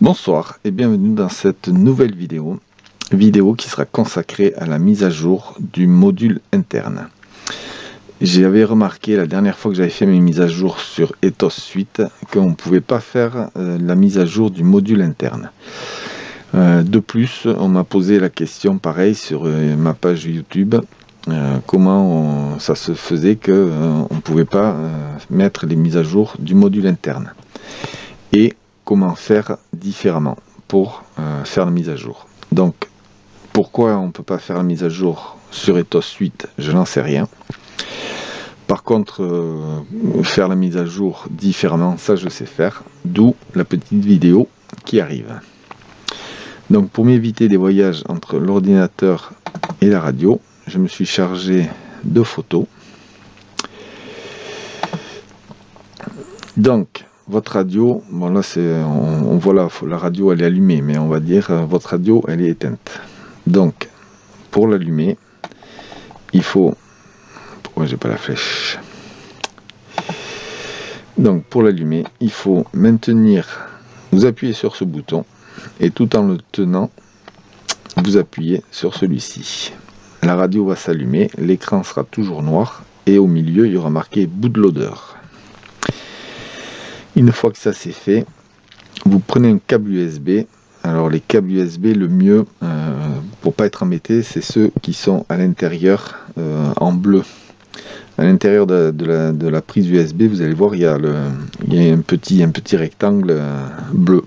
Bonsoir et bienvenue dans cette nouvelle vidéo qui sera consacrée à la mise à jour du module interne. J'avais remarqué la dernière fois que j'avais fait mes mises à jour sur Ethos Suite qu'on ne pouvait pas faire la mise à jour du module interne. De plus, on m'a posé la question pareil sur ma page YouTube, comment ça se faisait qu'on ne pouvait pas mettre les mises à jour du module interne. Et comment faire différemment pour faire la mise à jour. Donc, pourquoi on ne peut pas faire la mise à jour sur Ethos Suite, je n'en sais rien. Par contre, faire la mise à jour différemment, ça je sais faire, d'où la petite vidéo qui arrive. Donc, pour m'éviter des voyages entre l'ordinateur et la radio, je me suis chargé de photos. Donc, votre radio, bon là on voit la radio elle est allumée, mais on va dire votre radio elle est éteinte. Donc pour l'allumer, il faut... Pourquoi j'ai pas la flèche? Donc pour l'allumer, il faut maintenir, vous appuyez sur ce bouton, et tout en le tenant, vous appuyez sur celui-ci. La radio va s'allumer, l'écran sera toujours noir, et au milieu il y aura marqué bootloader. Une fois que ça c'est fait, vous prenez un câble USB. Alors les câbles USB, le mieux, pour pas être embêté, c'est ceux qui sont à l'intérieur en bleu. À l'intérieur de la prise USB, vous allez voir, il y a un petit rectangle bleu.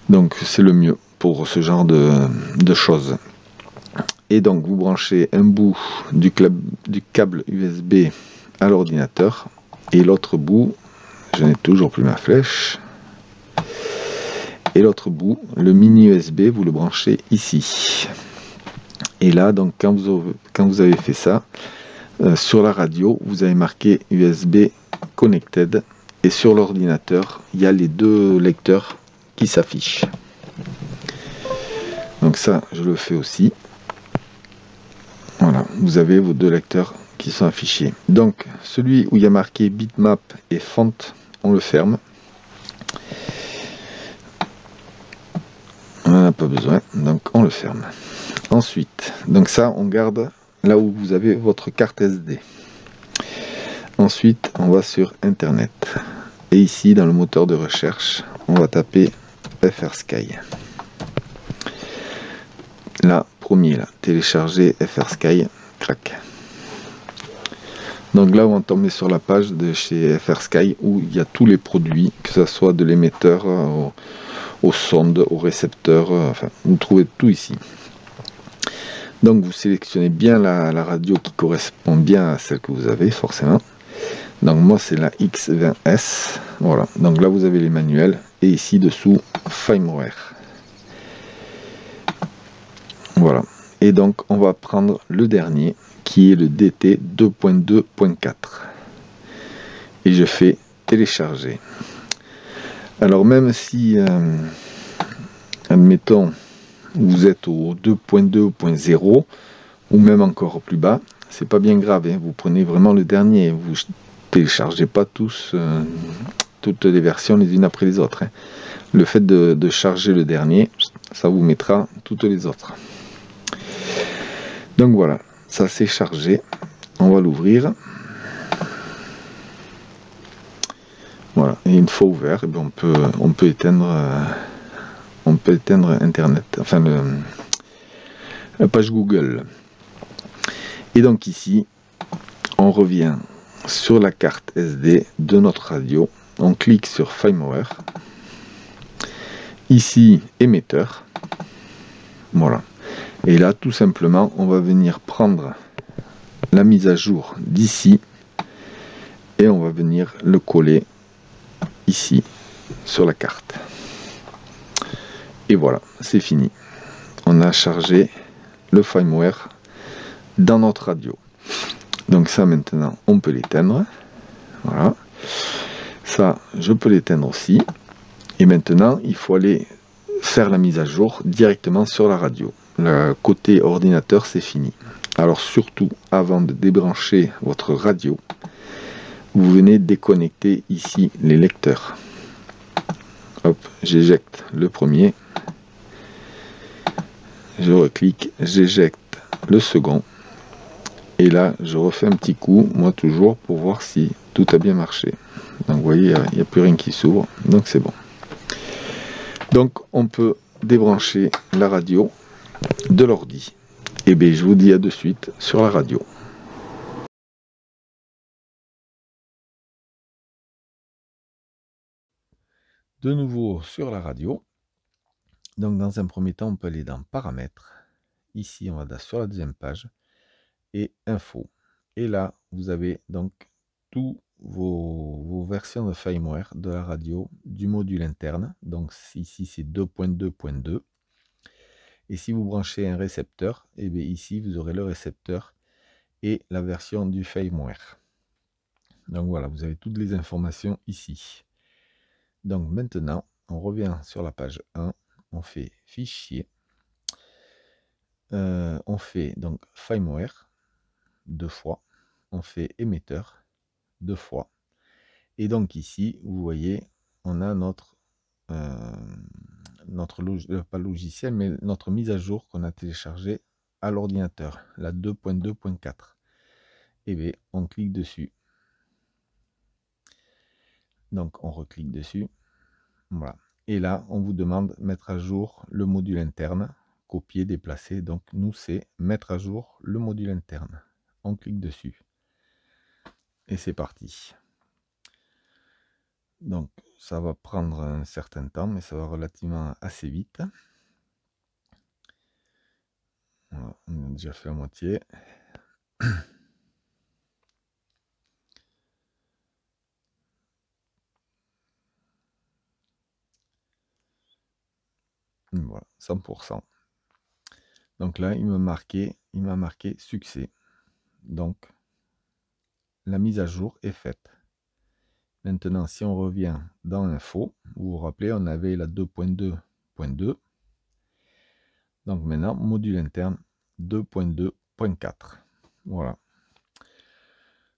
Donc c'est le mieux pour ce genre de choses. Et donc vous branchez un bout du câble USB à l'ordinateur et l'autre bout, je n'ai toujours plus ma flèche. Et l'autre bout, le mini USB, vous le branchez ici. Et là, donc, quand vous avez fait ça, sur la radio, vous avez marqué USB Connected. Et sur l'ordinateur, il y a les deux lecteurs qui s'affichent. Donc ça, je le fais aussi. Voilà, vous avez vos deux lecteurs qui sont affichés. Donc, celui où il y a marqué bitmap et font, on le ferme. On n'en a pas besoin, donc on le ferme. Ensuite, donc ça, on garde là où vous avez votre carte SD. Ensuite, on va sur Internet. Et ici, dans le moteur de recherche, on va taper FrSky. Là, premier, là, télécharger FrSky, crac. Donc là, on va tomber sur la page de chez FrSky où il y a tous les produits, que ce soit de l'émetteur aux sondes, aux récepteurs, enfin, vous trouvez tout ici. Donc vous sélectionnez bien la radio qui correspond bien à celle que vous avez, forcément. Donc moi, c'est la X20S. Voilà, donc là, vous avez les manuels. Et ici, dessous, firmware. Voilà. Et donc, on va prendre le dernier, qui est le DT 2.2.4. Et je fais télécharger. Alors même si, admettons, vous êtes au 2.2.0 ou même encore plus bas, c'est pas bien grave, hein, vous prenez vraiment le dernier, vous téléchargez pas tous toutes les versions les unes après les autres. Hein. Le fait de charger le dernier, ça vous mettra toutes les autres. Donc voilà, ça c'est chargé, on va l'ouvrir. Voilà, et une fois ouvert, eh bien, on peut éteindre Internet, enfin la page Google. Et donc ici, on revient sur la carte SD de notre radio, on clique sur firmware, ici émetteur, voilà. Et là, tout simplement, on va venir prendre la mise à jour d'ici et on va venir le coller ici sur la carte. Et voilà, c'est fini. On a chargé le firmware dans notre radio. Donc ça, maintenant, on peut l'éteindre. Voilà. Ça, je peux l'éteindre aussi. Et maintenant, il faut aller faire la mise à jour directement sur la radio. Le côté ordinateur, c'est fini. Alors surtout, avant de débrancher votre radio, vous venez déconnecter ici les lecteurs. Hop, j'éjecte le premier. Je reclique, j'éjecte le second. Et là, je refais un petit coup, moi toujours, pour voir si tout a bien marché. Donc vous voyez, il n'y a plus rien qui s'ouvre, donc c'est bon. Donc on peut débrancher la radio de l'ordi. Et bien je vous dis à de suite sur la radio. De nouveau sur la radio. Donc dans un premier temps, on peut aller dans paramètres. Ici, on va sur la deuxième page et info. Et là, vous avez donc tous vos versions de firmware de la radio du module interne. Donc ici, c'est 2.2.2. Et si vous branchez un récepteur, et bien ici, vous aurez le récepteur et la version du firmware. Donc voilà, vous avez toutes les informations ici. Donc maintenant, on revient sur la page 1, on fait fichier, on fait donc firmware 2 fois, on fait émetteur 2 fois. Et donc ici, vous voyez, on a notre pas logiciel, mais notre mise à jour qu'on a téléchargé à l'ordinateur, la 2.2.4. Et bien, on clique dessus. Donc, on reclique dessus. Voilà. Et là, on vous demande mettre à jour le module interne, copier, déplacer. Donc, nous, c'est mettre à jour le module interne. On clique dessus. Et c'est parti. Donc, ça va prendre un certain temps, mais ça va relativement assez vite. Voilà, on a déjà fait la moitié. Voilà, 100%. Donc là, il m'a marqué succès. Donc, la mise à jour est faite. Maintenant, si on revient dans Info, vous vous rappelez, on avait la 2.2.2. Donc maintenant, module interne 2.2.4. Voilà.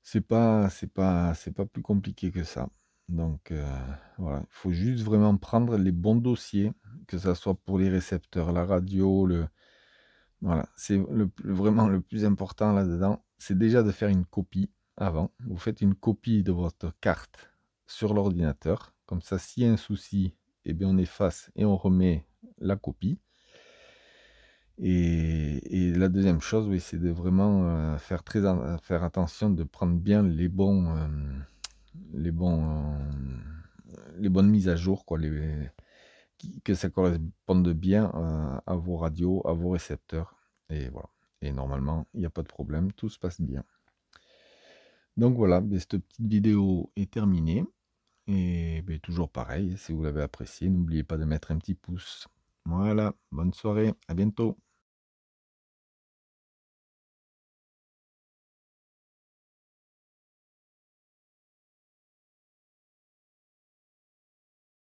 C'est pas plus compliqué que ça. Donc voilà, il faut juste vraiment prendre les bons dossiers, que ce soit pour les récepteurs, la radio, voilà, c'est vraiment le plus important là-dedans, c'est déjà de faire une copie avant. Vous faites une copie de votre carte sur l'ordinateur. Comme ça, s'il y a un souci, eh bien, on efface et on remet la copie. Et la deuxième chose, oui, c'est de vraiment faire attention de prendre bien les bonnes mises à jour, quoi, que ça corresponde bien à vos radios, à vos récepteurs. Et voilà. Et normalement, il n'y a pas de problème, tout se passe bien. Donc voilà, cette petite vidéo est terminée. Et toujours pareil, si vous l'avez apprécié, n'oubliez pas de mettre un petit pouce. Voilà, bonne soirée, à bientôt.